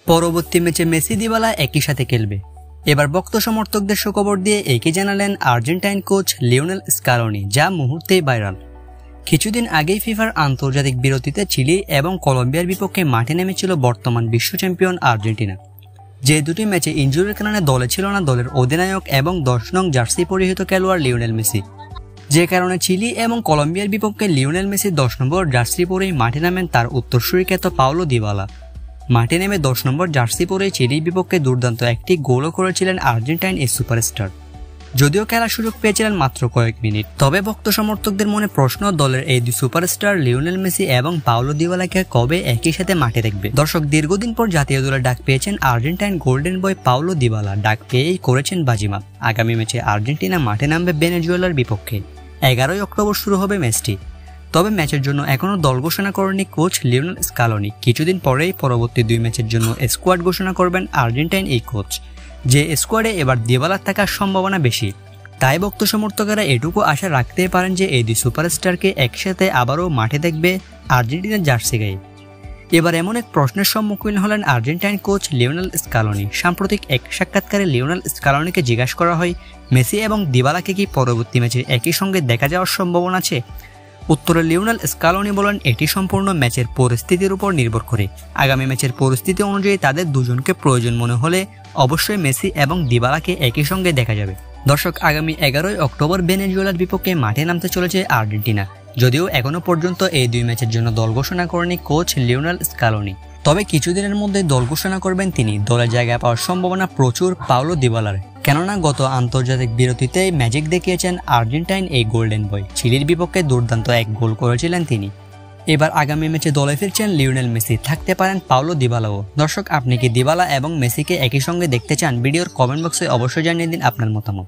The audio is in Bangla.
পরবর্তী ম্যাচে মেসি দিবালা একই সাথে খেলবে। এবার ভক্ত সমর্থকদের সুখবর দিয়ে একই জানালেন আর্জেন্টাইন কোচ লিওনেল স্কালোনি, যা মুহূর্তেই ভাইরাল। কিছুদিন আগেই ফিফার আন্তর্জাতিক বিরতিতে চিলি এবং কলম্বিয়ার বিপক্ষে মাঠে নেমেছিল বর্তমান বিশ্ব চ্যাম্পিয়ন আর্জেন্টিনা। যে দুটি ম্যাচে ইনজুরির কারণে দলে ছিল না দলের অধিনায়ক এবং 10 নং জার্সি পরিহিত খেলোয়াড় লিওনেল মেসি, যে কারণে চিলি এবং কলম্বিয়ার বিপক্ষে লিওনেল মেসি 10 নম্বর জার্সি পরেই মাঠে নামেন তার উত্তরসূরি খ্যাত পাওলো দিবালা। মাঠে নেমে 10 নম্বর জার্সি পরেই চিলির বিপক্ষে দুর্দান্ত একটি গোলও করেছিলেন আর্জেন্টাইন এই সুপারস্টার। যদিও খেলার সুযোগ পেয়েছিলেন মাত্র কয়েক মিনিট, তবে ভক্ত সমর্থকদের মনে প্রশ্ন, দলের এই দুই সুপারস্টার লিওনেল মেসি এবং পাওলো দিবালাকে কবে একই সাথে মাঠে দেখবে। দর্শক, দীর্ঘদিন পর জাতীয় দলে ডাক পেয়েছেন Argentine golden boy Paulo Dybala. ডাক পেয়েই করেছেন বাজিমাত। আগামী ম্যাচে আর্জেন্টিনা মাঠে নামবে ভেনেজুয়েলার বিপক্ষে। 11 অক্টোবর শুরু হবে ম্যাচটি। তবে ম্যাচের জন্য এখনও দল ঘোষণা করেনি কোচ লিওনেল স্কালোনি। কিছুদিন পরেই পরবর্তী 2 ম্যাচের জন্য স্কোয়াড ঘোষণা করবেন আর্জেন্টাইন এই কোচ, যে স্কোয়াডে এবার দিবালার থাকার সম্ভাবনা বেশি। তাই ভক্ত সমর্থকেরা এটুকু আশা রাখতেই পারেন যে এই 2 সুপারস্টারকে একসাথে আবারও মাঠে দেখবে আর্জেন্টিনার জার্সি গায়ে। এবার এমন এক প্রশ্নের সম্মুখীন হলেন আর্জেন্টাইন কোচ লিওনেল স্কালোনি। সাম্প্রতিক এক সাক্ষাৎকারে লিওনেল স্কালোনিকে জিজ্ঞাসা করা হয়, মেসি এবং দিবালাকে কি পরবর্তী ম্যাচে একই সঙ্গে দেখা যাওয়ার সম্ভাবনা আছে? উত্তরে লিওনেল স্কালোনি বলেন, এটি সম্পূর্ণ ম্যাচের পরিস্থিতির উপর নির্ভর করে। আগামী ম্যাচের পরিস্থিতি অনুযায়ী তাদের দুজনকে প্রয়োজন মনে হলে অবশ্যই মেসি এবং দিবালাকে একই সঙ্গে দেখা যাবে। দর্শক, আগামী 11 অক্টোবর ভেনেজুয়েলার বিপক্ষে মাঠে নামতে চলেছে আর্জেন্টিনা। যদিও এখনো পর্যন্ত এই 2 ম্যাচের জন্য দল ঘোষণা করেনি কোচ লিওনেল স্কালোনি, তবে কিছুদিনের মধ্যে দল ঘোষণা করবেন তিনি। দলে জায়গা পাওয়ার সম্ভাবনা প্রচুর পাওলো দিবালার, কেননা গত আন্তর্জাতিক বিরতিতে ম্যাজিক দেখিয়েছেন আর্জেন্টাইন এই গোল্ডেন বয়। চিলির বিপক্ষে দুর্দান্ত এক গোল করেছিলেন তিনি। এবার আগামী ম্যাচে দলে ফিরছেন লিওনেল মেসি, থাকতে পারেন পাওলো দিবালাও। দর্শক, আপনি কি দিবালা এবং মেসিকে একই সঙ্গে দেখতে চান? ভিডিওর কমেন্ট বক্সে অবশ্যই জানিয়ে দিন আপনার মতামত।